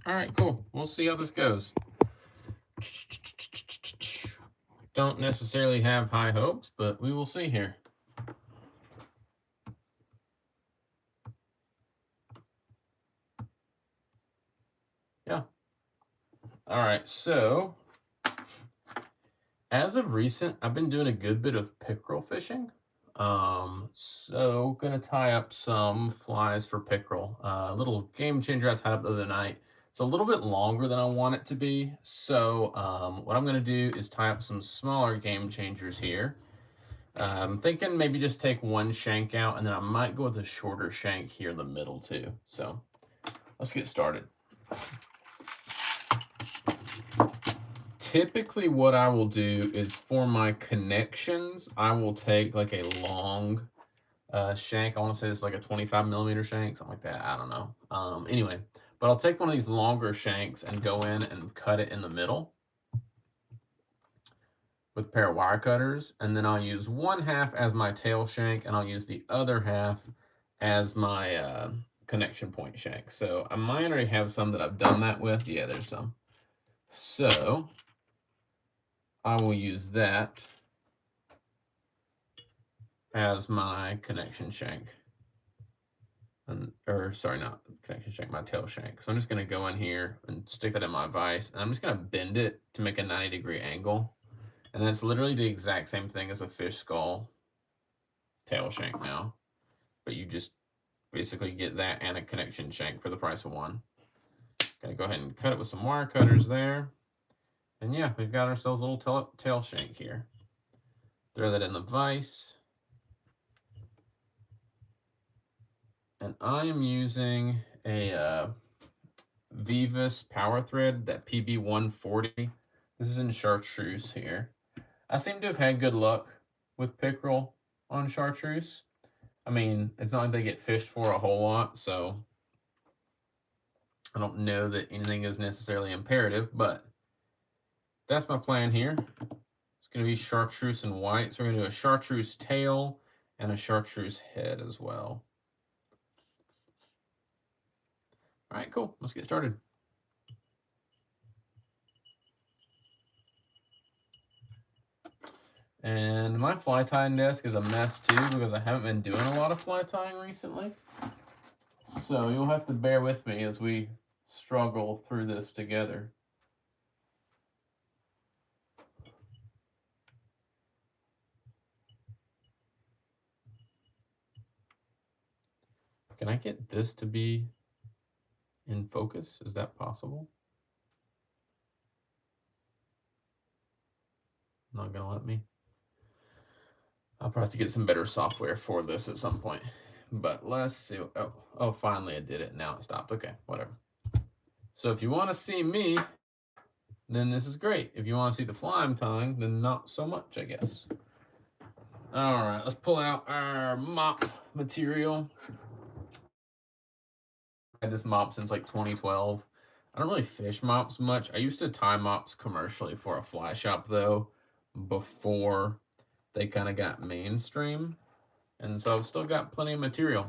All right, cool. We'll see how this goes. Don't necessarily have high hopes, but we will see here. Yeah. All right, so as of recent, I've been doing a good bit of pickerel fishing. So gonna tie up some flies for pickerel. A little game changer I tied up the other night. It's a little bit longer than I want it to be. So what I'm gonna do is tie up some smaller game changers here. I'm thinking maybe just take one shank out, and then I might go with a shorter shank here in the middle too. So let's get started. Typically what I will do is for my connections, I will take like a long shank. I want to say it's like a 25 millimeter shank, something like that. I don't know. Anyway, but I'll take one of these longer shanks and go in and cut it in the middle with a pair of wire cutters. And then I'll use one half as my tail shank, and I'll use the other half as my connection point shank. So I might already have some that I've done that with. Yeah, there's some. So I will use that as my connection shank. Or sorry, not connection shank, my tail shank. So I'm just going to go in here and stick that in my vise, and I'm just going to bend it to make a 90-degree angle. And that's literally the exact same thing as a fish skull tail shank now, but you just basically get that and a connection shank for the price of one. Gonna go ahead and cut it with some wire cutters there. And yeah, we've got ourselves a little tail shank here. Throw that in the vise. And I am using a Vivus power thread, that PB140. This is in chartreuse here. I seem to have had good luck with pickerel on chartreuse. I mean, it's not like they get fished for a whole lot, so I don't know that anything is necessarily imperative, but that's my plan here. It's going to be chartreuse and white, so we're going to do a chartreuse tail and a chartreuse head as well. All right, cool. Let's get started. And my fly tying desk is a mess too because I haven't been doing a lot of fly tying recently. So you'll have to bear with me as we struggle through this together. Can I get this to be in focus? Is that possible? Not gonna let me. I'll probably have to get some better software for this at some point. But let's see. Oh, finally I did it. Now it stopped. Okay, whatever. So if you want to see me, then this is great. If you want to see the fly I'm tying, then not so much, I guess. All right, let's pull out our mop material. I've had this mop since like 2012. I don't really fish mops much. I used to tie mops commercially for a fly shop though, before they kind of got mainstream. And so I've still got plenty of material.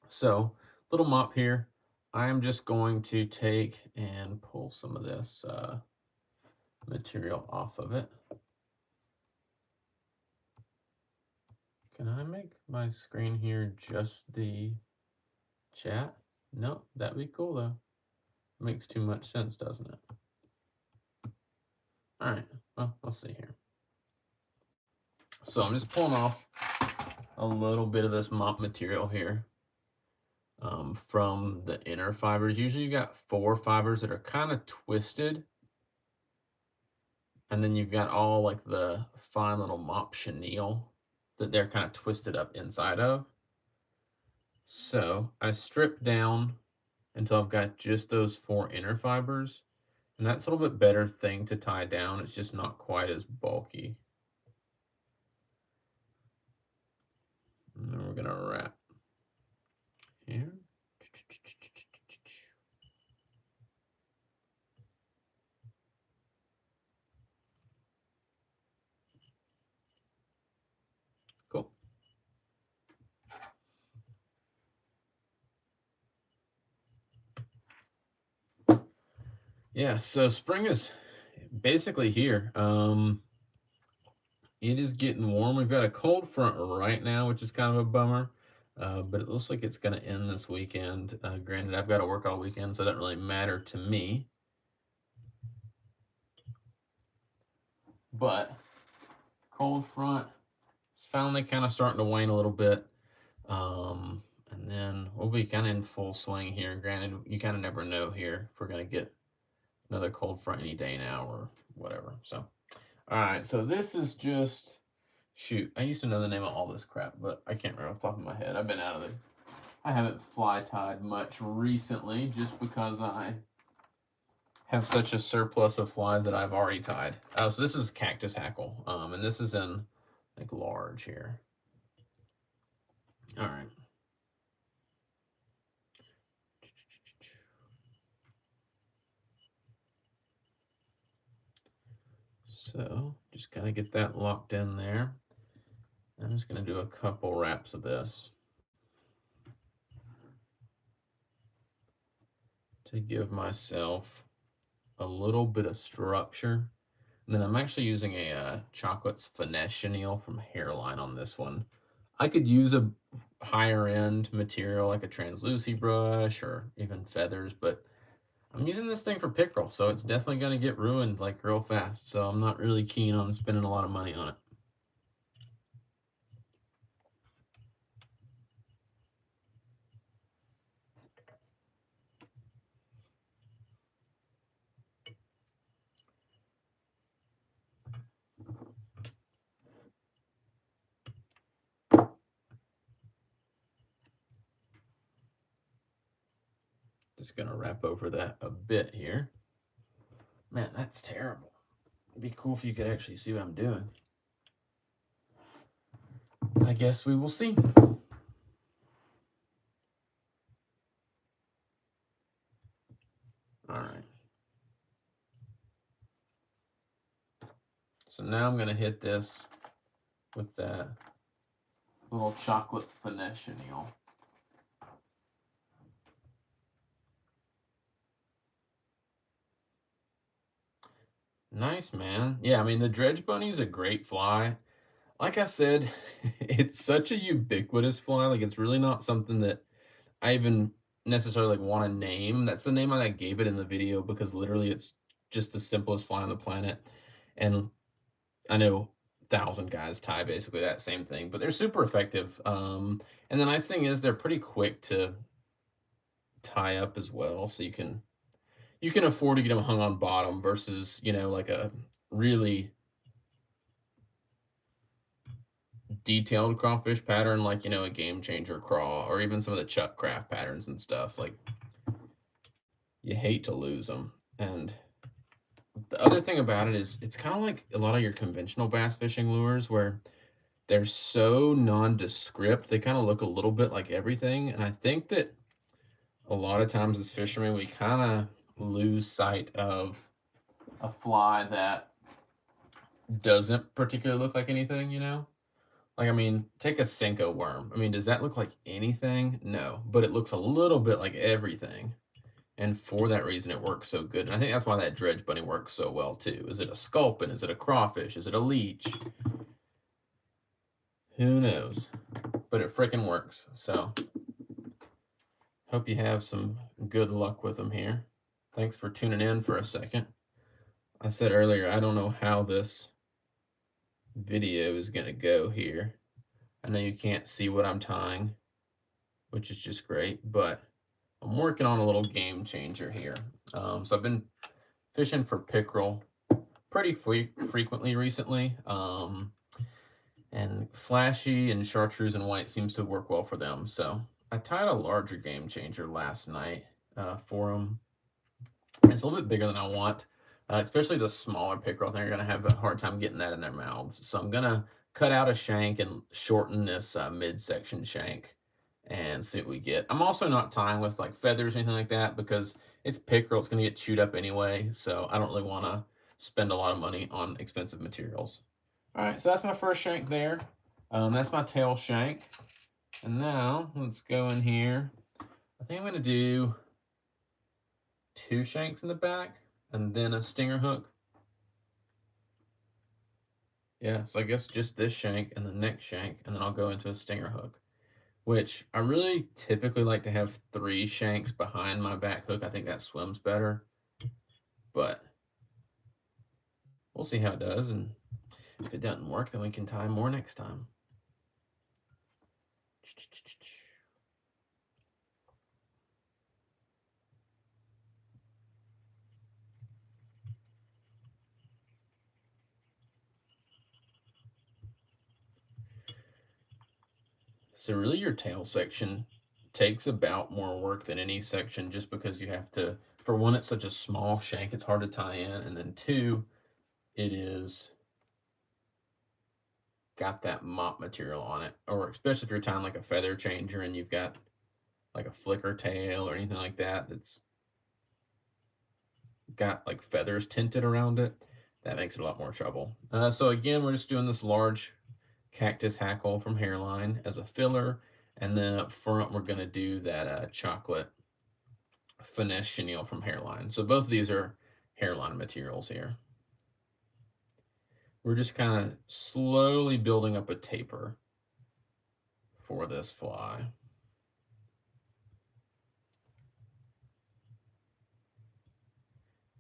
So, little mop here. I am just going to take and pull some of this material off of it. Can I make my screen here just the chat? No, that'd be cool though. Makes too much sense, doesn't it? All right, well, let's see here. So I'm just pulling off a little bit of this mop material here from the inner fibers. Usually you got 4 fibers that are kind of twisted. And then you've got all like the fine little mop chenille that they're kind of twisted up inside of. So I strip down until I've got just those 4 inner fibers. And that's a little bit better thing to tie down. It's just not quite as bulky. And then we're gonna wrap here. Cool. Yeah, so spring is basically here. It is getting warm. We've got a cold front right now, which is kind of a bummer. But it looks like it's going to end this weekend. Granted, I've got to work all weekend, so it doesn't really matter to me. But cold front is finally kind of starting to wane a little bit. And then we'll be kind of in full swing here. Granted, you kind of never know here if we're going to get another cold front any day now or whatever. So, all right. So this is just, shoot, I used to know the name of all this crap, but I can't remember off the top of my head. I've been out of it. I haven't fly tied much recently just because I have such a surplus of flies that I've already tied. Oh, so this is cactus hackle. And this is in like large here. All right. So just kind of get that locked in there. I'm just going to do a couple wraps of this to give myself a little bit of structure. And then I'm actually using a Chocolate's Finesse chenille from Hairline on this one. I could use a higher end material like a translucent brush or even feathers, but I'm using this thing for pickerel, so it's definitely going to get ruined like real fast. So I'm not really keen on spending a lot of money on it. Just going to wrap over that a bit here. Man, that's terrible. It'd be cool if you could actually see what I'm doing. I guess we will see. All right. So now I'm going to hit this with that little chocolate finesse chenille. Nice, man. Yeah, I mean, the Dredge Bunny is a great fly. Like I said, it's such a ubiquitous fly. Like, it's really not something that I even necessarily like want to name. That's the name I gave it in the video because literally it's just the simplest fly on the planet. And I know 1,000 guys tie basically that same thing, but they're super effective. And the nice thing is they're pretty quick to tie up as well, so you can afford to get them hung on bottom versus like a really detailed crawfish pattern like a Gamechanger craw or even some of the Chuck Craft patterns and stuff. Like, you hate to lose them. And the other thing about it is it's kind of like a lot of your conventional bass fishing lures where they're so nondescript. They kind of look a little bit like everything. And I think that a lot of times as fishermen, we kind of lose sight of a fly that doesn't particularly look like anything. Like, I mean, take a Senko worm. I mean, does that look like anything? No, but it looks a little bit like everything. And for that reason, it works so good. And I think that's why that Dredge Bunny works so well, too. Is it a sculpin? Is it a crawfish? Is it a leech? Who knows? But it freaking works. So, hope you have some good luck with them here. Thanks for tuning in for a second. I said earlier, I don't know how this video is going to go here. I know you can't see what I'm tying, which is just great, but I'm working on a little game changer here. So I've been fishing for pickerel pretty frequently recently, and flashy and chartreuse and white seems to work well for them. So I tied a larger game changer last night for them. It's a little bit bigger than I want, especially the smaller pickerel. I think they're going to have a hard time getting that in their mouths. So I'm going to cut out a shank and shorten this midsection shank and see what we get. I'm also not tying with like feathers or anything like that because it's pickerel. It's going to get chewed up anyway. So I don't really want to spend a lot of money on expensive materials. All right, so that's my first shank there. That's my tail shank. And now let's go in here. I think I'm going to do 2 shanks in the back. and then a stinger hook. Yeah, so I guess just this shank and the next shank, and then I'll go into a stinger hook, which I really typically like to have 3 shanks behind my back hook. I think that swims better, but we'll see how it does, and if it doesn't work, then we can tie more next time. So really your tail section takes about more work than any section, just because you have to, for one, it's such a small shank, it's hard to tie in, and then two, it is got that mop material on it, or especially if you're tying like a feather changer and you've got like a flicker tail or anything like that that's got like feathers tinted around it, that makes it a lot more trouble. So again, we're just doing this large cactus hackle from Hairline as a filler, and then up front we're going to do that chocolate finesse chenille from Hairline. So both of these are Hairline materials here. We're just kind of slowly building up a taper for this fly.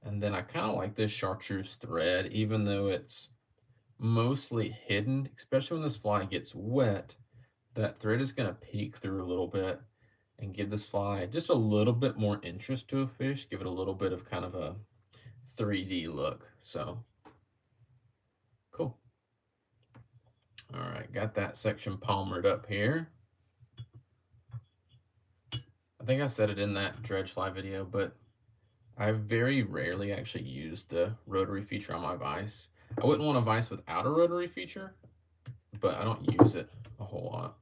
And then I kind of like this chartreuse thread, even though it's mostly hidden, especially when this fly gets wet. That thread is going to peek through a little bit and give this fly just a little bit more interest to a fish, give it a little bit of kind of a 3D look. So cool. All right, got that section palmered up here. I think I said it in that dredge fly video, but I very rarely actually use the rotary feature on my vise. I wouldn't want a vise without a rotary feature, but I don't use it a whole lot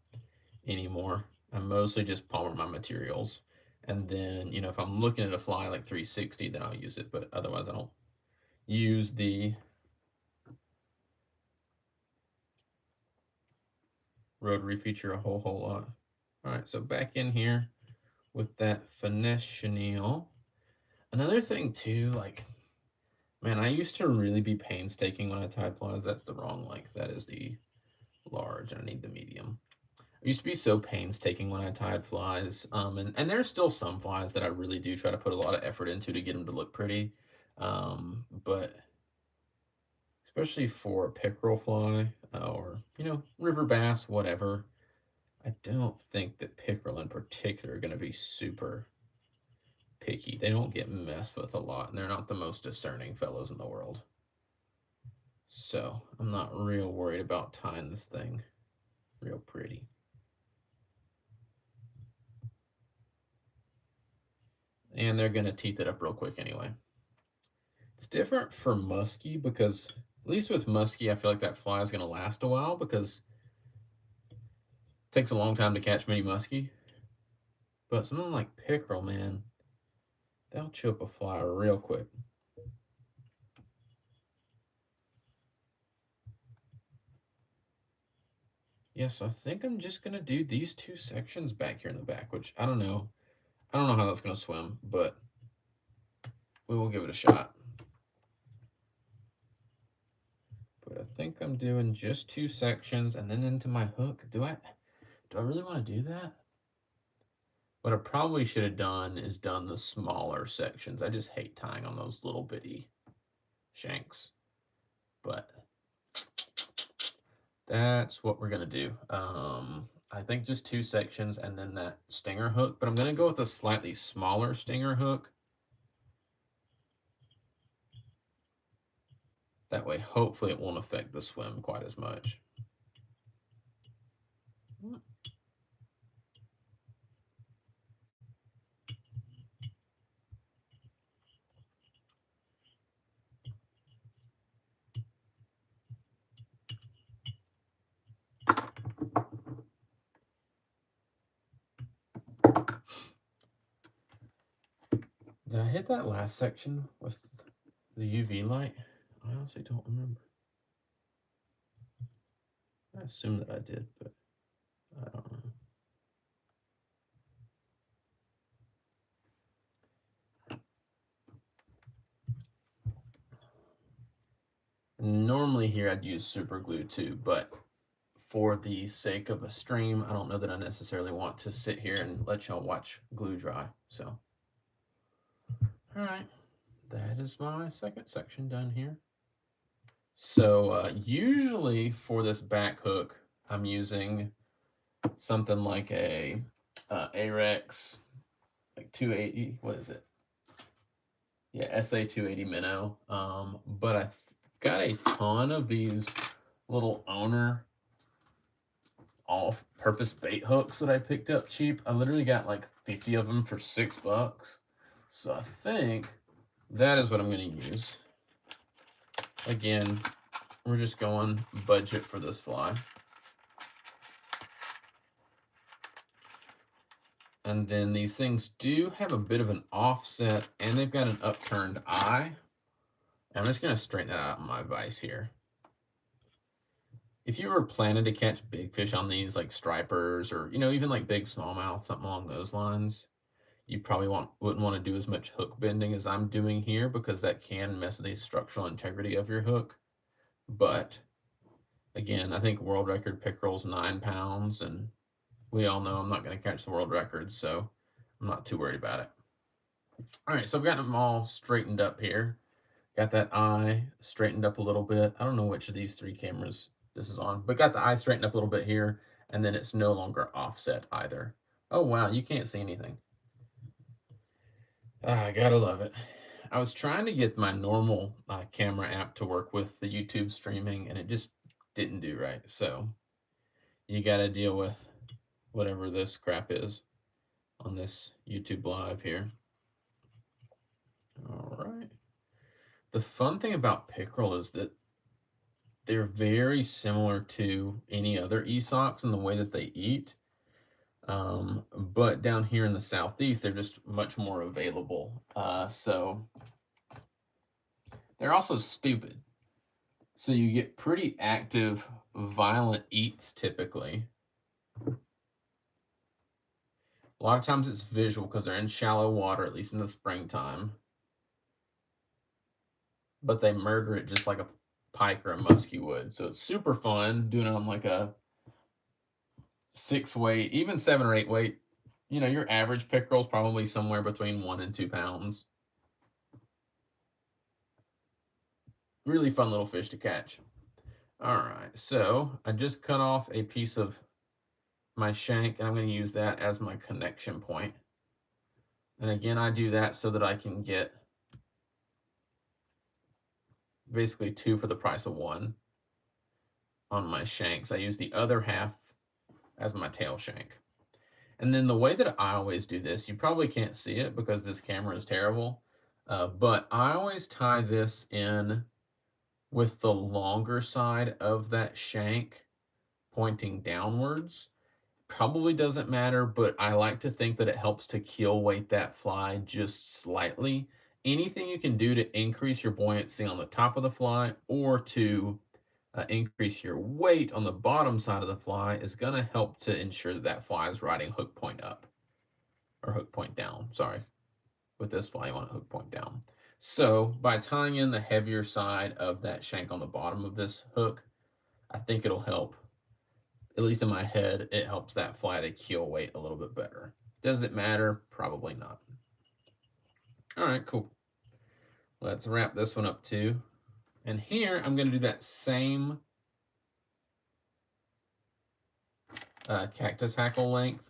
anymore. I mostly just palmer my materials. And then, if I'm looking at a fly like 360, then I'll use it. But otherwise, I don't use the rotary feature a whole lot. All right, so back in here with that finesse chenille. Another thing too, like, man, I used to really be painstaking when I tied flies. That's the wrong length. That is the large. I need the medium. I used to be so painstaking when I tied flies. And there's still some flies that I really do try to put a lot of effort into to get them to look pretty. But especially for a pickerel fly or, river bass, whatever, I don't think that pickerel in particular are going to be super picky. They don't get messed with a lot, and they're not the most discerning fellows in the world. So I'm not real worried about tying this thing real pretty. And they're going to teeth it up real quick anyway. It's different for muskie because, at least with muskie, I feel like that fly is going to last a while because it takes a long time to catch many muskie. But something like pickerel, man, they'll chew up a fly real quick. Yes, I think I'm just going to do these 2 sections back here in the back, which I don't know. I don't know how that's going to swim, but we will give it a shot. But I think I'm doing just 2 sections and then into my hook. Do I really want to do that? What I probably should have done is done the smaller sections. I just hate tying on those little bitty shanks. But that's what we're going to do. I think just 2 sections and then that stinger hook. But I'm going to go with a slightly smaller stinger hook. That way, hopefully it won't affect the swim quite as much. Did I hit that last section with the UV light? I honestly don't remember. I assume that I did, but I don't know. normally here I'd use super glue too, but for the sake of a stream, I don't know that I necessarily want to sit here and let y'all watch glue dry. So, all right, that is my second section done here. So usually for this back hook, I'm using something like a Arex, like 280. What is it? Yeah, SA 280 minnow. But I've got a ton of these little owner all-purpose bait hooks that I picked up cheap. I literally got like 50 of them for $6. So I think that is what I'm going to use. Again, we're just going budget for this fly. And then these things do have a bit of an offset, and they've got an upturned eye. I'm just going to straighten that out in my vise here. If you were planning to catch big fish on these, like stripers or, even like big smallmouth, something along those lines, you probably wouldn't want to do as much hook bending as I'm doing here, because that can mess with the structural integrity of your hook. But again, I think world record pickerel's 9 pounds, and we all know I'm not going to catch the world record, so I'm not too worried about it. All right, so I've got them all straightened up here. Got that eye straightened up a little bit. I don't know which of these three cameras this is on, but got the eye straightened up a little bit here, and then it's no longer offset either. Oh, wow, you can't see anything. I gotta love it. I was trying to get my normal camera app to work with the YouTube streaming, and it just didn't do right. So you gotta deal with whatever this crap is on this YouTube live here. All right. The fun thing about pickerel is that they're very similar to any other esox in the way that they eat. But down here in the Southeast, they're just much more available. So they're also stupid. So you get pretty active, violent eats typically. A lot of times it's visual because they're in shallow water, at least in the springtime. But they murder it just like a pike or a muskie would. So it's super fun doing it on like a 6 weight, even 7 or 8 weight. Your average pickerel is probably somewhere between 1 and 2 pounds. Really fun little fish to catch. All right, so I just cut off a piece of my shank, and I'm going to use that as my connection point. And again, I do that so that I can get basically 2 for the price of 1 on my shanks. I use the other half as my tail shank. And then the way that I always do this, you probably can't see it because this camera is terrible, but I always tie this in with the longer side of that shank pointing downwards. Probably doesn't matter, but I like to think that it helps to keel weight that fly just slightly. Anything you can do to increase your buoyancy on the top of the fly or to increase your weight on the bottom side of the fly is going to help to ensure that that fly is riding hook point up, or hook point down. Sorry. With this fly, you want hook point down. So by tying in the heavier side of that shank on the bottom of this hook, I think it'll help. At least in my head, it helps that fly to keel weight a little bit better. Does it matter? Probably not. All right, cool. Let's wrap this one up too. And here, I'm going to do that same cactus hackle length,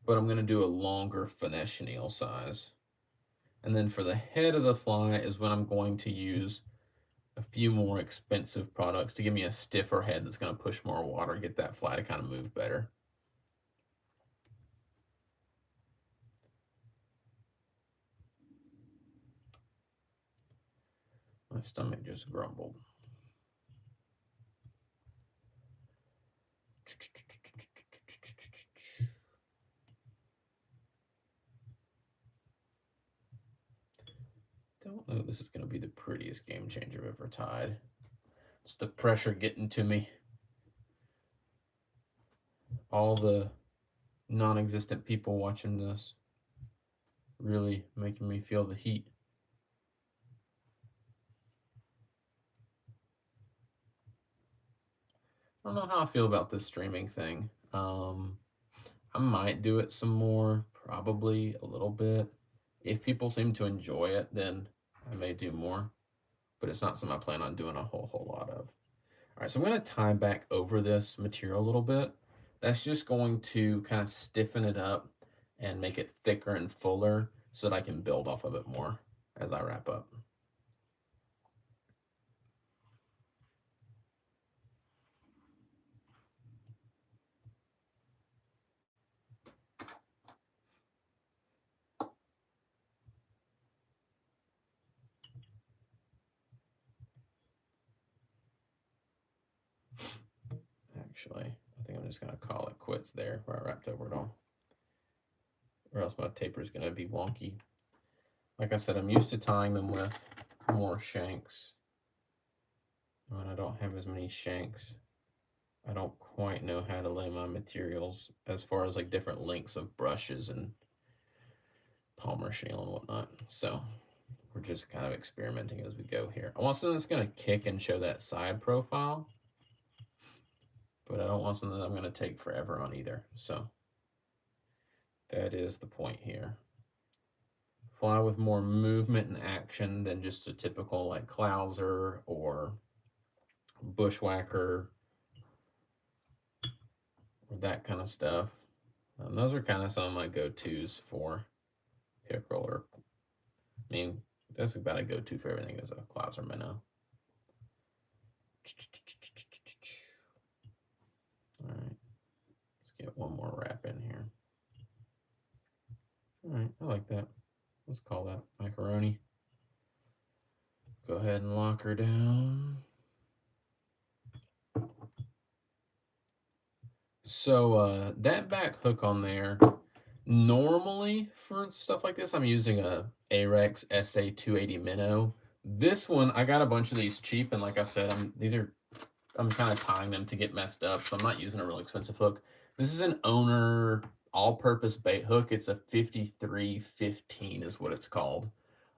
but I'm going to do a longer finesse chenille size. And then for the head of the fly is when I'm going to use a few more expensive products to give me a stiffer head that's going to push more water and get that fly to kind of move better. My stomach just grumbled. Don't know if this is going to be the prettiest game changer I've ever tied. It's the pressure getting to me. All the non-existent people watching this really making me feel the heat. don't know how I feel about this streaming thing. I might do it some more, probably a little bit. If people seem to enjoy it, then I may do more, but it's not something I plan on doing a whole lot of. All right, so I'm going to tie back over this material a little bit. That's just going to kind of stiffen it up and make it thicker and fuller so that I can build off of it more as I wrap up. Actually, I think I'm just going to call it quits there where I wrapped over it all, or else my taper is going to be wonky. Like I said, I'm used to tying them with more shanks. When I don't have as many shanks, I don't quite know how to lay my materials as far as like different lengths of brushes and Palmer shale and whatnot. So we're just kind of experimenting as we go here. I want something that's going to kick and show that side profile, but I don't want something that I'm going to take forever on either. So that is the point here. Fly with more movement and action than just a typical like clouser or bushwhacker or that kind of stuff. Those are kind of some of my go-tos for pickerel. Or, I mean, that's about a go-to for everything as a clouser minnow. All right, let's get one more wrap in here. All right, I like that. Let's call that macaroni. Go ahead and lock her down. So that back hook on there, normally for stuff like this, I'm using a Arex SA280 minnow. This one, I got a bunch of these cheap, and like I said, I'm kind of tying them to get messed up, so I'm not using a real expensive hook. This is an owner all-purpose bait hook. It's a 5315 is what it's called.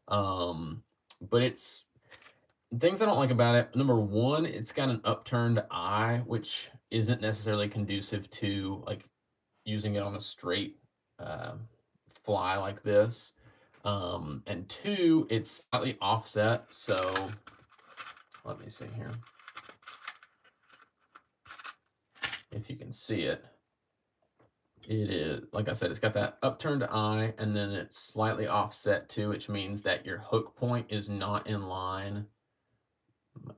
But it's things I don't like about it. Number one, it's got an upturned eye, which isn't necessarily conducive to like using it on a straight uh, fly like this. And two, it's slightly offset. So let me see here. If you can see it, it is, like I said, it's got that upturned eye, and then it's slightly offset too, which means that your hook point is not in line.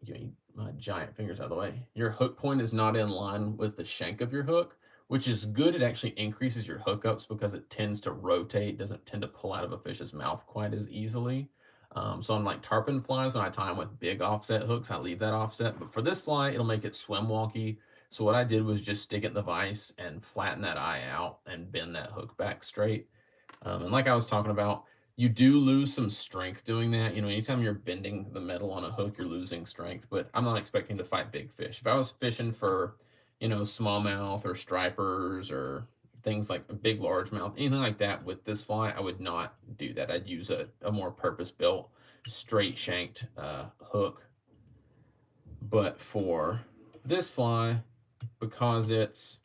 Give me my giant fingers out of the way. Your hook point is not in line with the shank of your hook, which is good. It actually increases your hookups because it tends to rotate, doesn't tend to pull out of a fish's mouth quite as easily. So on like tarpon flies, when I tie them with big offset hooks, I leave that offset. But for this fly, it'll make it swim walky. So what I did was just stick it in the vise and flatten that eye out and bend that hook back straight. And like I was talking about, you do lose some strength doing that. You know, anytime you're bending the metal on a hook, you're losing strength. But I'm not expecting to fight big fish. If I was fishing for, you know, smallmouth or stripers or things like a big largemouth, anything like that with this fly, I would not do that. I'd use a more purpose-built, straight shanked hook. But for this fly, because it's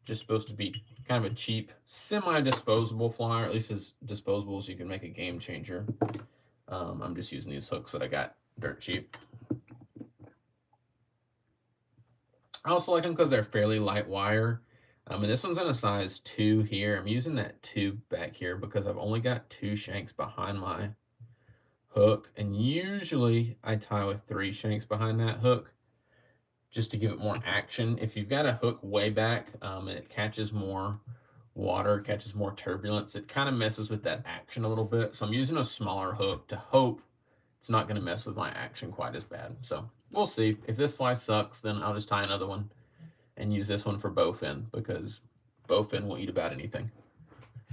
just supposed to be kind of a cheap, semi-disposable fly, or at least as disposable as you can make a Gamechanger. I'm just using these hooks that I got dirt cheap. I also like them because they're fairly light wire. And this one's in a size 2 here. I'm using that tube back here because I've only got 2 shanks behind my hook. And usually I tie with 3 shanks behind that hook just to give it more action. If you've got a hook way back and it catches more water, catches more turbulence, it kind of messes with that action a little bit. So I'm using a smaller hook to hope it's not going to mess with my action quite as bad. So we'll see. If this fly sucks, then I'll just tie another one and use this one for bowfin, because bowfin will eat about anything.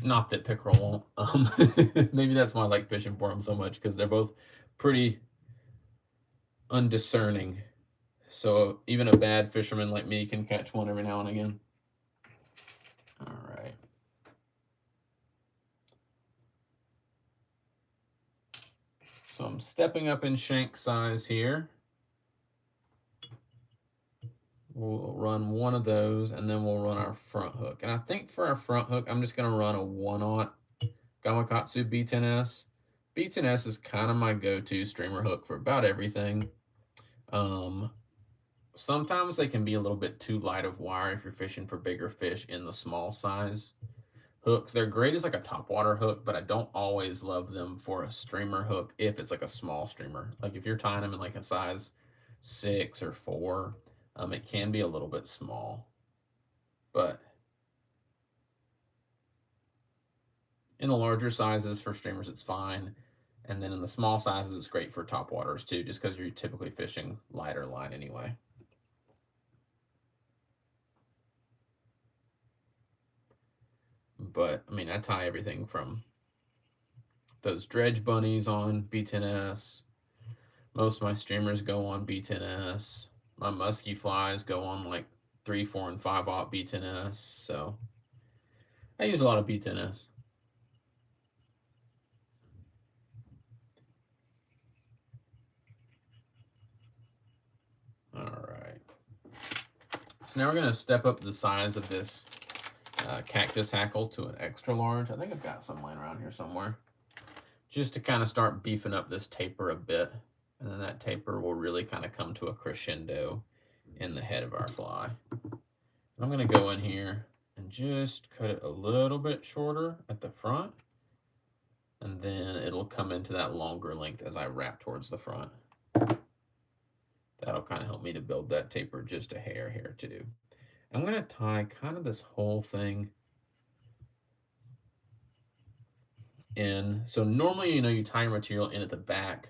Not that pickerel won't. Maybe that's why I like fishing for them so much, because they're both pretty undiscerning. So even a bad fisherman like me can catch one every now and again. All right. So I'm stepping up in shank size here. We'll run one of those, and then we'll run our front hook. And I think for our front hook, I'm just going to run a 1/0 Gamakatsu B10S. B10S is kind of my go-to streamer hook for about everything. Sometimes they can be a little bit too light of wire if you're fishing for bigger fish in the small size hooks. They're great as like a topwater hook, but I don't always love them for a streamer hook if it's like a small streamer. Like if you're tying them in like a size 6 or 4, it can be a little bit small. But in the larger sizes for streamers, it's fine. And then in the small sizes, it's great for topwaters too, just because you're typically fishing lighter line anyway. But I mean, I tie everything from those dredge bunnies on B10S. Most of my streamers go on B10S. My musky flies go on like 3, 4, and 5/0 B10S. So I use a lot of B10S. All right. So now we're going to step up the size of this cactus hackle to an extra large. I think I've got some laying around here somewhere. Just to kind of start beefing up this taper a bit. And then that taper will really kind of come to a crescendo in the head of our fly. And I'm going to go in here and just cut it a little bit shorter at the front. And then it'll come into that longer length as I wrap towards the front. That'll kind of help me to build that taper just a hair here too. I'm going to tie kind of this whole thing in. So normally, you tie your material in at the back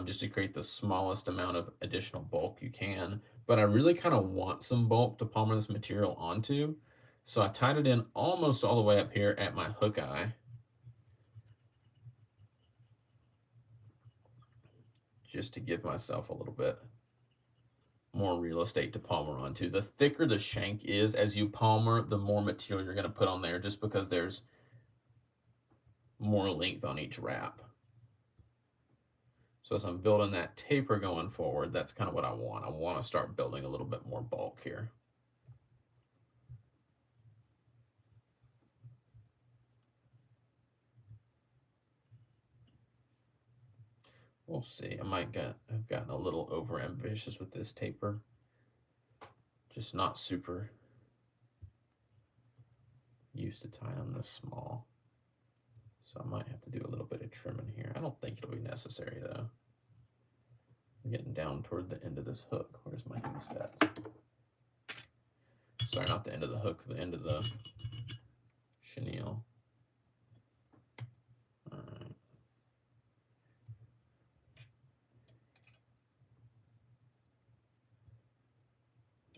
just to create the smallest amount of additional bulk you can. But I really kind of want some bulk to palmer this material onto. So I tied it in almost all the way up here at my hook eye. Just to give myself a little bit more real estate to palmer onto. The thicker the shank is as you palmer, the more material you're going to put on there just because there's more length on each wrap. So as I'm building that taper going forward, that's kind of what I want. I want to start building a little bit more bulk here. We'll see. I've gotten a little over ambitious with this taper. Just not super used to tying them this small. So I might have to do a little bit of trimming here. I don't think it'll be necessary though. I'm getting down toward the end of this hook. Where's my hemostats? Sorry, not the end of the hook, the end of the chenille. All right.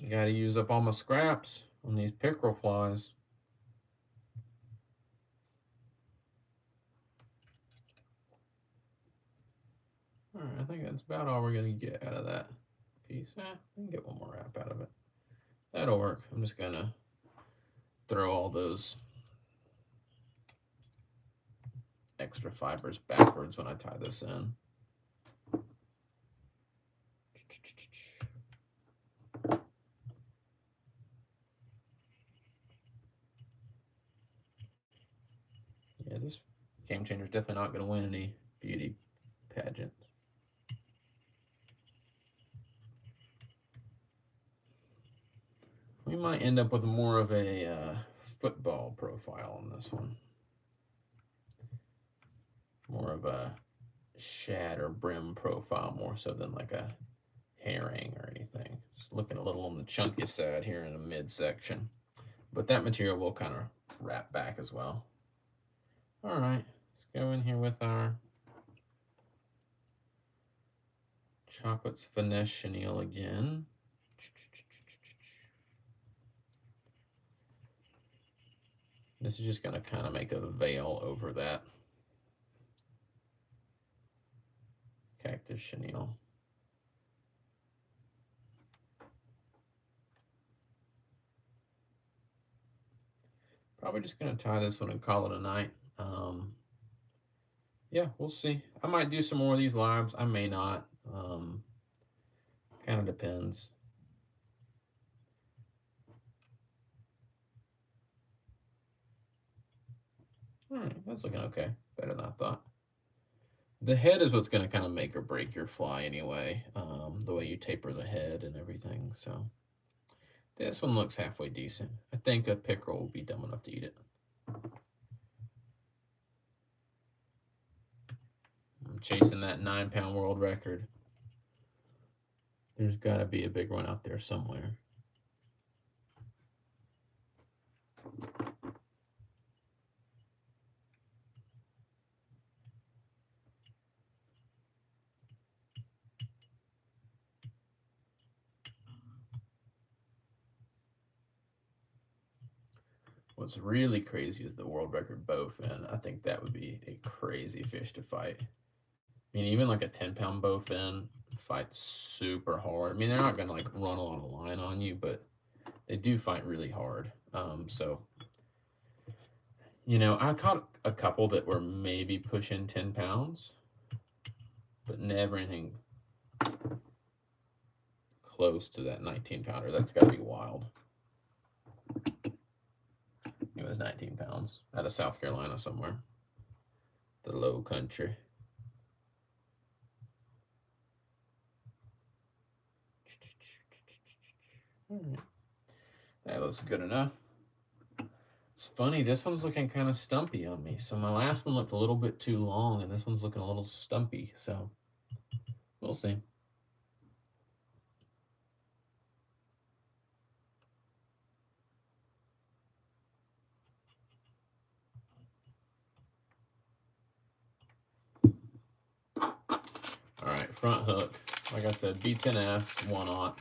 Gotta use up all my scraps on these pickerel flies. All right, I think that's about all we're gonna get out of that piece. We can get one more wrap out of it. That'll work. I'm just gonna throw all those extra fibers backwards when I tie this in. Yeah, this Gamechanger is definitely not going to win any beauty pageants. We might end up with more of a football profile on this one. More of a shad or brim profile more so than like a herring or anything. It's looking a little on the chunky side here in the midsection. But that material will kind of wrap back as well. All right, let's go in here with our Chocolate's Finesse chenille again. This is just going to kind of make a veil over that cactus chenille. Probably just going to tie this one and call it a night. Yeah, we'll see. I might do some more of these lives. I may not. Kind of depends. Alright, that's looking okay. Better than I thought. The head is what's going to kind of make or break your fly anyway, the way you taper the head and everything. So this one looks halfway decent. I think a pickerel will be dumb enough to eat it. I'm chasing that 9-pound world record. There's got to be a big one out there somewhere. What's really crazy is the world record bowfin. I think that would be a crazy fish to fight. I mean, even like a 10-pound bowfin fights super hard. I mean, they're not going to like run a lot of line on you, but they do fight really hard. So, you know, I caught a couple that were maybe pushing 10 pounds, but never anything close to that 19-pounder. That's got to be wild. It was 19 pounds out of South Carolina somewhere, the low country. All right. That looks good enough. It's funny, this one's looking kind of stumpy on me. So my last one looked a little bit too long, and this one's looking a little stumpy. So we'll see. All right, front hook. Like I said, B10S, 1/0.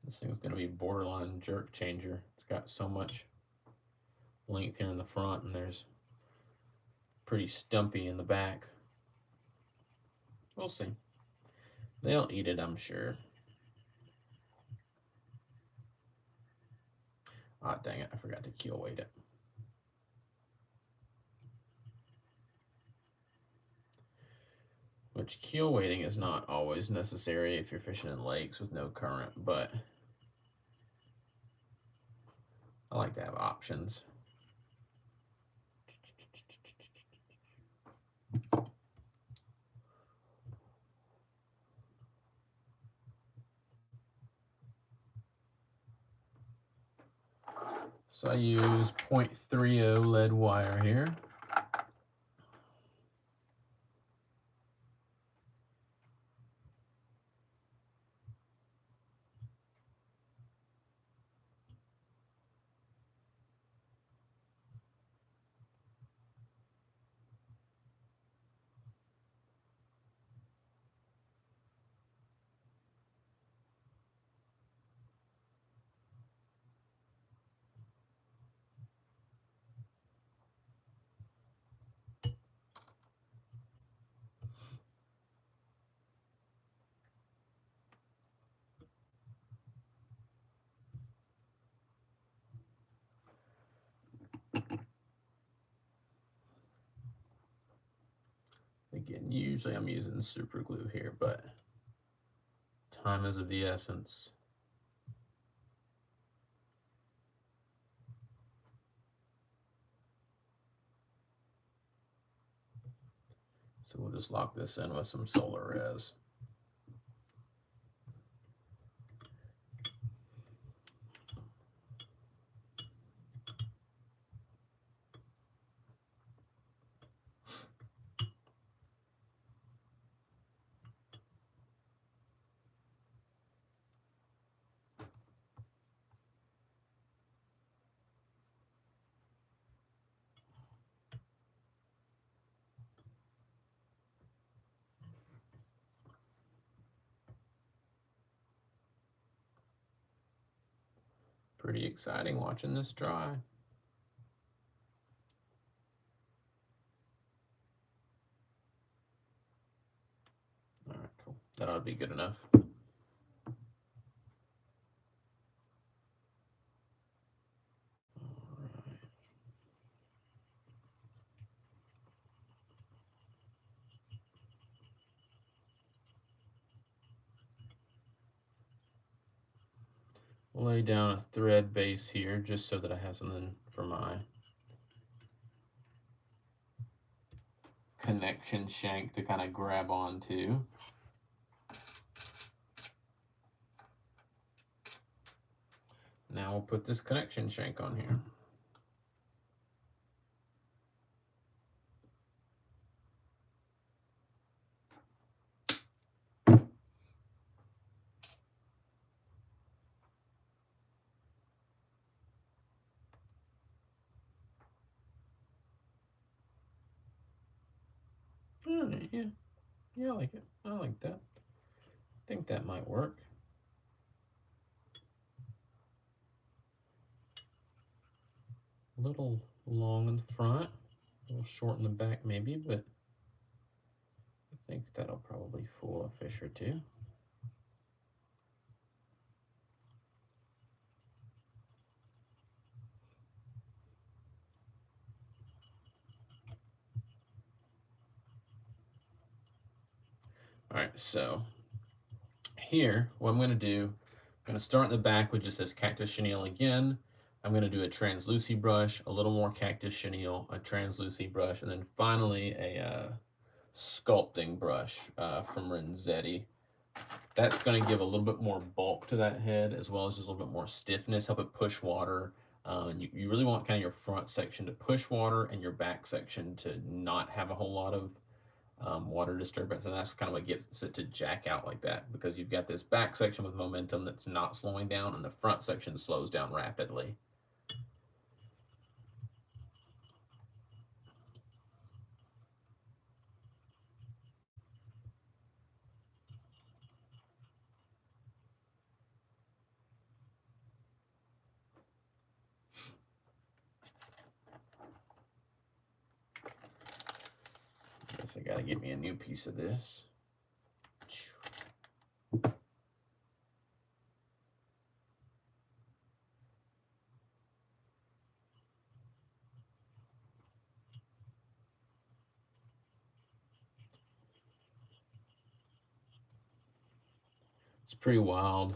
This thing's going to be borderline jerk changer. It's got so much length here in the front, and there's pretty stumpy in the back. We'll see. They'll eat it, I'm sure. Ah, dang it, I forgot to keel weight it. Which keel weighting is not always necessary if you're fishing in lakes with no current, but I like to have options. So I use 0.30 lead wire here. Again, usually I'm using super glue here, but time is of the essence. So we'll just lock this in with some solar res. Pretty exciting watching this dry. All right, cool. That ought to be good enough. lay down a thread base here just so that I have something for my connection shank to kind of grab onto. Now we'll put this connection shank on here. Yeah, I like it. I like that. I think that might work. A little long in the front, a little short in the back maybe, but I think that'll probably fool a fish or two. All right, so here, what I'm going to do, I'm going to start in the back with just this cactus chenille again. I'm going to do a translucent brush, a little more cactus chenille, a translucent brush, and then finally a sculpting brush from Renzetti. That's going to give a little bit more bulk to that head, as well as just a little bit more stiffness, help it push water. And you really want kind of your front section to push water and your back section to not have a whole lot of water disturbance, and that's kind of what gets it to jack out like that, because you've got this back section with momentum that's not slowing down, and the front section slows down rapidly. I guess I gotta get me a new piece of this. It's pretty wild,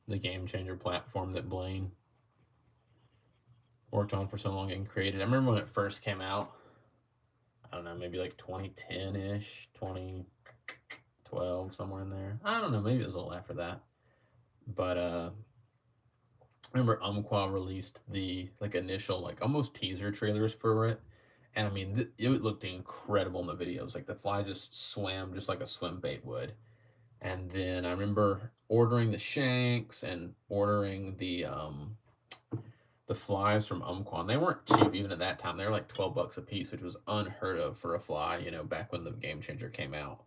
the Gamechanger platform that Blaine worked on for so long and created. I remember when it first came out, I don't know, maybe like 2010-ish, 2012, somewhere in there. I don't know, maybe it was a little after that. But I remember Umpqua released the like initial like almost teaser trailers for it, and I mean it looked incredible in the videos. Like the fly just swam just like a swim bait would. And then I remember ordering the shanks and ordering the flies from Umpqua. They weren't cheap even at that time. They were like $12 a piece, which was unheard of for a fly, you know, back when the Gamechanger came out.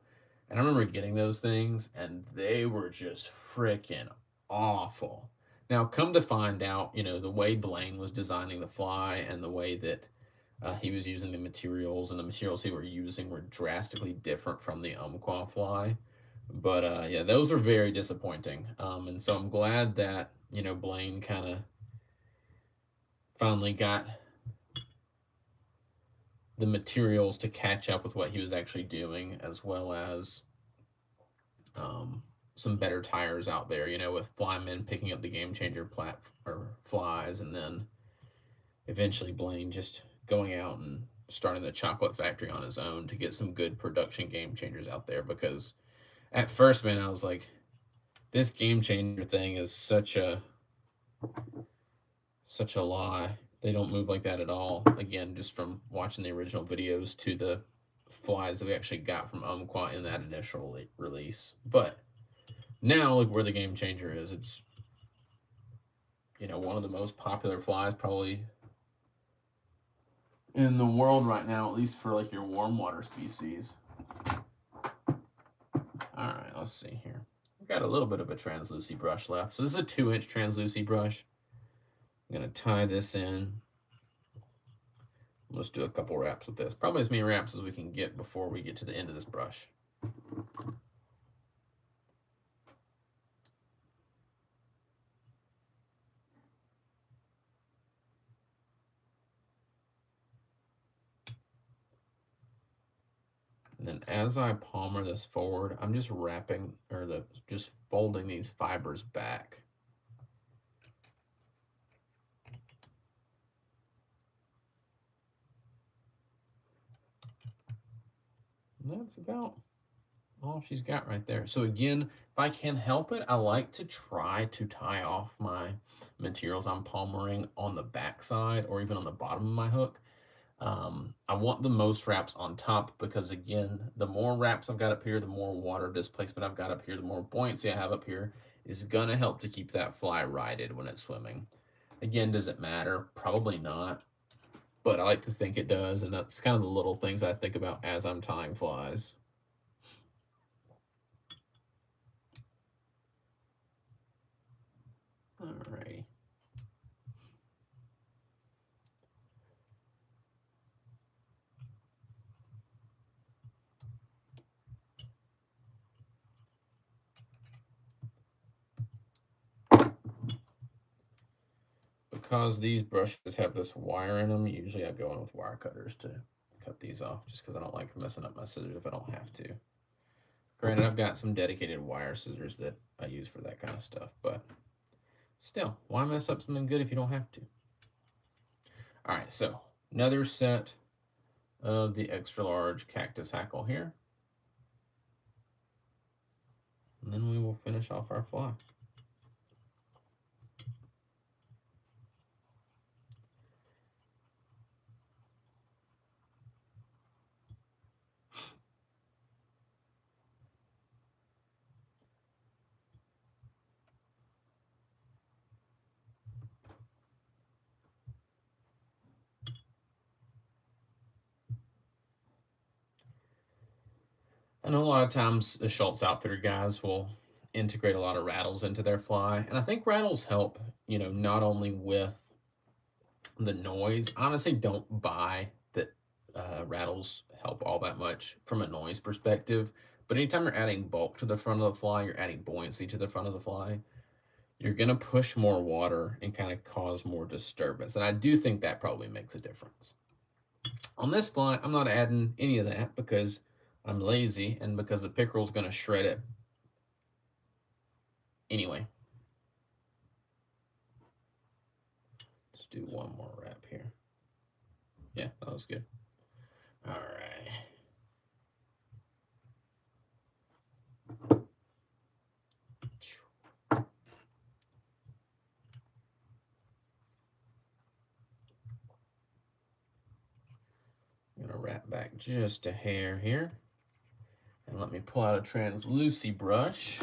And I remember getting those things, and they were just freaking awful. Now, come to find out, you know, the way Blaine was designing the fly and the way that he was using the materials and the materials he were using were drastically different from the Umpqua fly. But yeah, those were very disappointing. And so I'm glad that, you know, Blaine kind of finally got the materials to catch up with what he was actually doing, as well as some better tires out there, you know, with Flyman picking up the Gamechanger or flies, and then eventually Blaine just going out and starting the chocolate factory on his own to get some good production Gamechangers out there. Because at first, man, I was like, this Gamechanger thing is such a lie. They don't move like that at all. Again, just from watching the original videos to the flies that we actually got from Umpqua in that initial release. But now look where the Gamechanger is. It's, you know, one of the most popular flies probably in the world right now, at least for like your warm water species. All right, let's see here. We've got a little bit of a translucent brush left. So this is a 2-inch translucent brush. I'm going to tie this in. Let's do a couple wraps with this. Probably as many wraps as we can get before we get to the end of this brush. And then as I palmer this forward, I'm just wrapping, or just folding these fibers back. that's about all she's got right there. So again, if I can help it, I like to try to tie off my materials I'm palmering on the back side or even on the bottom of my hook. I want the most wraps on top because again, the more wraps I've got up here, the more water displacement I've got up here, the more buoyancy I have up here is gonna help to keep that fly righted when it's swimming. Again, does it matter? Probably not, but I like to think it does, and that's kind of the little things I think about as I'm tying flies. Alrighty. Because these brushes have this wire in them, usually I go in with wire cutters to cut these off just because I don't like messing up my scissors if I don't have to. Granted, I've got some dedicated wire scissors that I use for that kind of stuff, but still, why mess up something good if you don't have to? All right, so another set of the extra large cactus hackle here. And then we will finish off our fly. I know a lot of times the Schultz Outfitter guys will integrate a lot of rattles into their fly, and I think rattles help, not only with the noise. I honestly don't buy that rattles help all that much from a noise perspective, but anytime you're adding bulk to the front of the fly, you're adding buoyancy to the front of the fly, you're going to push more water and kind of cause more disturbance. And I do think that probably makes a difference. On this fly, I'm not adding any of that because I'm lazy and because the pickerel's going to shred it anyway. Let's do one more wrap here. Yeah, that was good. All right. I'm going to wrap back just a hair here. And let me pull out a translucy brush.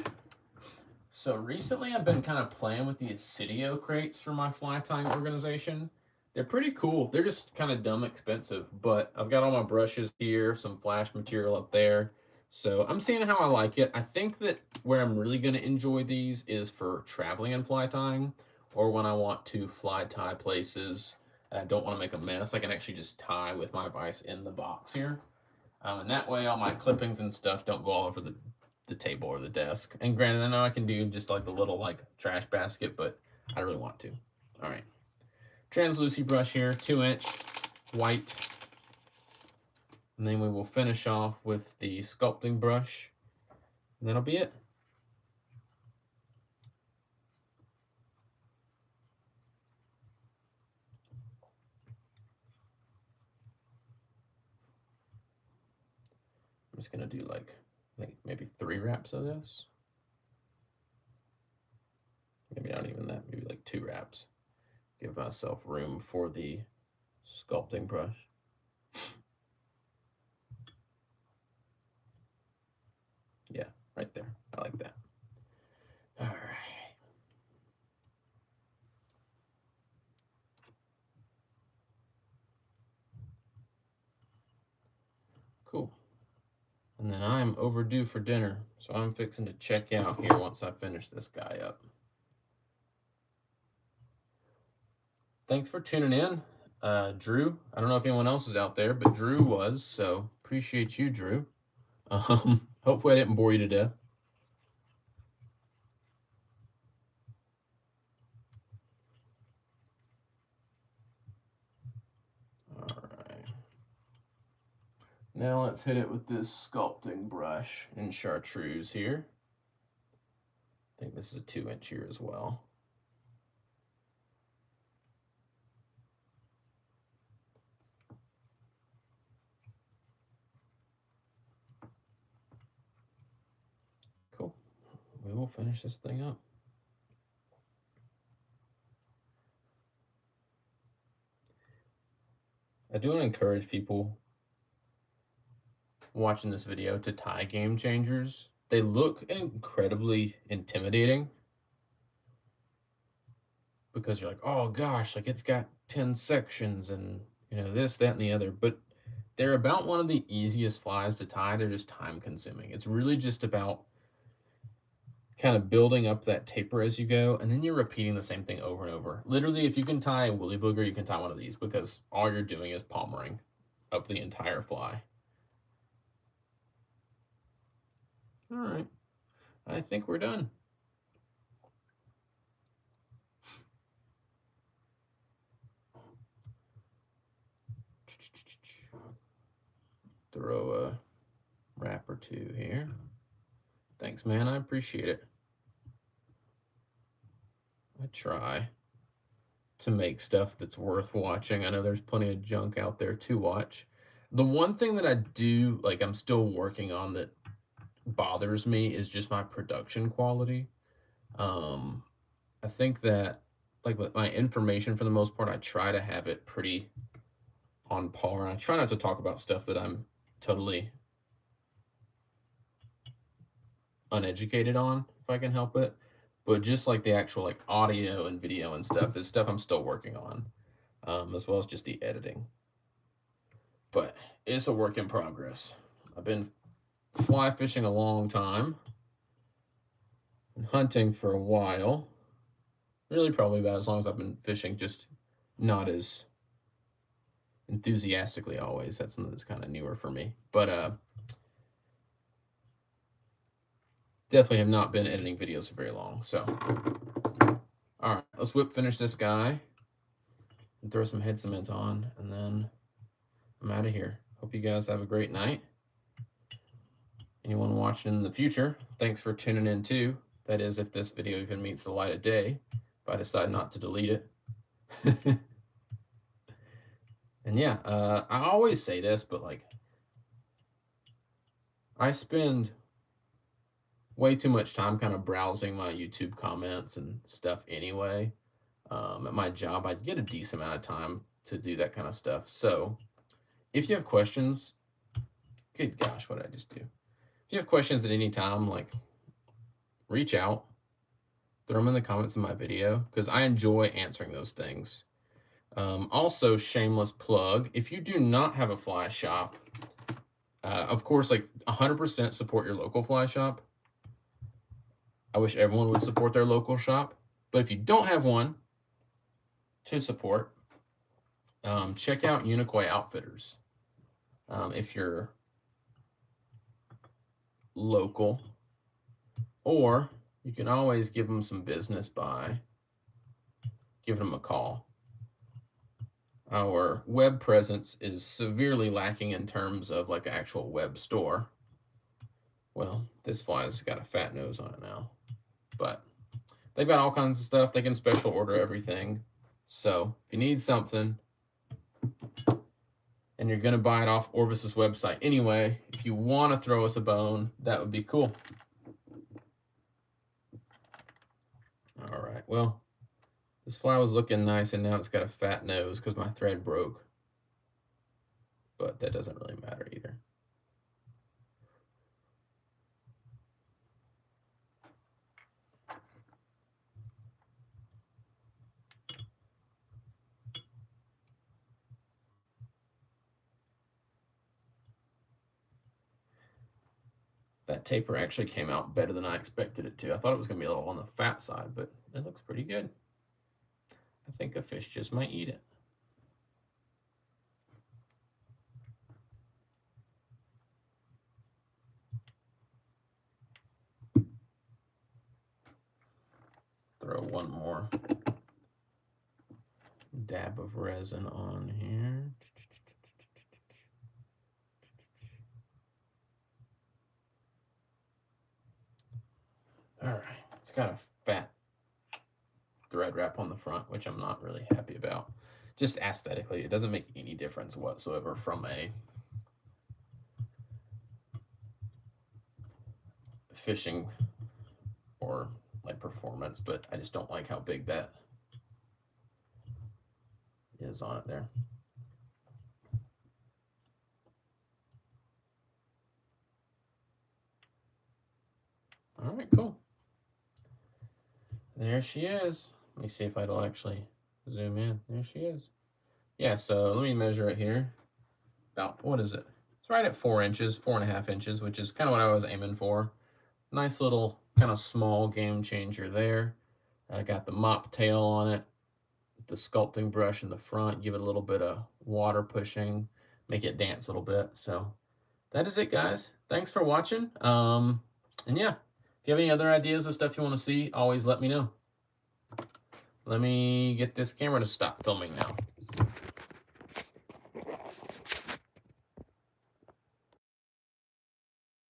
So recently I've been kind of playing with the Acidio crates for my fly tying organization. They're pretty cool. They're just kind of dumb expensive, but I've got all my brushes here, some flash material up there. So I'm seeing how I like it. I think that where I'm really going to enjoy these is for traveling and fly tying, or when I want to fly tie places and I don't want to make a mess. I can actually just tie with my vise in the box here. And that way all my clippings and stuff don't go all over the table or the desk. And granted, I know I can do just like the little like trash basket, but I really want to. All right. Translucy brush here, 2-inch white. And then we will finish off with the sculpting brush. And that'll be it. I'm just going to do like, I think maybe 3 wraps of this. Maybe not even that, maybe like 2 wraps. Give myself room for the sculpting brush. Yeah, right there. I like that. All right. Cool. And then I'm overdue for dinner, so I'm fixing to check out here once I finish this guy up. Thanks for tuning in. Drew, I don't know if anyone else is out there, but Drew was, so appreciate you, Drew. Hopefully I didn't bore you to death. All right. Now let's hit it with this sculpting brush and chartreuse here. I think this is a 2-inch here as well. we'll finish this thing up. I do want to encourage people watching this video to tie game changers. They look incredibly intimidating because you're like, oh gosh, like it's got 10 sections and this, that, and the other. But they're about one of the easiest flies to tie. They're just time consuming. It's really just about kind of building up that taper as you go, and then you're repeating the same thing over and over. Literally, if you can tie a woolly booger, you can tie one of these because all you're doing is palmering up the entire fly. All right, I think we're done. Throw a wrap or two here. Thanks, man. I appreciate it. I try to make stuff that's worth watching. I know there's plenty of junk out there to watch. The one thing that I do, like I'm still working on that bothers me is just my production quality. I think that like with my information for the most part, I try to have it pretty on par. And I try not to talk about stuff that I'm totally uneducated on if I can help it. But just like the actual like audio and video and stuff is stuff I'm still working on, as well as just the editing. But it's a work in progress. I've been fly fishing a long time and hunting for a while. Really probably about as long as I've been fishing, just not as enthusiastically always. That's something that's kind of newer for me. But definitely have not been editing videos for very long. So, all right, let's whip finish this guy and throw some head cement on, and then I'm out of here. Hope you guys have a great night. Anyone watching in the future, thanks for tuning in too. That is, if this video even meets the light of day, if I decide not to delete it. And yeah, I always say this, but like, I spend way too much time kind of browsing my YouTube comments and stuff anyway. At my job, I get a decent amount of time to do that kind of stuff. So if you have questions, good gosh, what did I just do? If you have questions at any time, like reach out, throw them in the comments of my video because I enjoy answering those things. Also, shameless plug, if you do not have a fly shop, of course, like 100% support your local fly shop. I wish everyone would support their local shop. But if you don't have one to support, check out Unicoi Outfitters. If you're local, or you can always give them some business by giving them a call. Our web presence is severely lacking in terms of like an actual web store. Well, this fly's got a fat nose on it now, but they've got all kinds of stuff. They can special order everything. So if you need something and you're going to buy it off Orvis's website anyway, if you want to throw us a bone, that would be cool. All right, well, this fly was looking nice, and now it's got a fat nose because my thread broke. But that doesn't really matter either. That taper actually came out better than I expected it to. I thought it was going to be a little on the fat side, but it looks pretty good. I think a fish just might eat it. Throw one more dab of resin on here. All right, it's got a fat thread wrap on the front, which I'm not really happy about. Just aesthetically, it doesn't make any difference whatsoever from a fishing or for like performance, but I just don't like how big that is on it there. All right, cool. There she is. Let me see if it'll actually zoom in. There she is. Yeah, so let me measure it here. About, what is it? It's right at 4 inches, 4.5 inches, which is kind of what I was aiming for. Nice little kind of small game changer there. I got the mop tail on it, the sculpting brush in the front, give it a little bit of water pushing, make it dance a little bit. So that is it, guys. Thanks for watching. And yeah, if you have any other ideas of stuff you want to see, always let me know. Let me get this camera to stop filming now.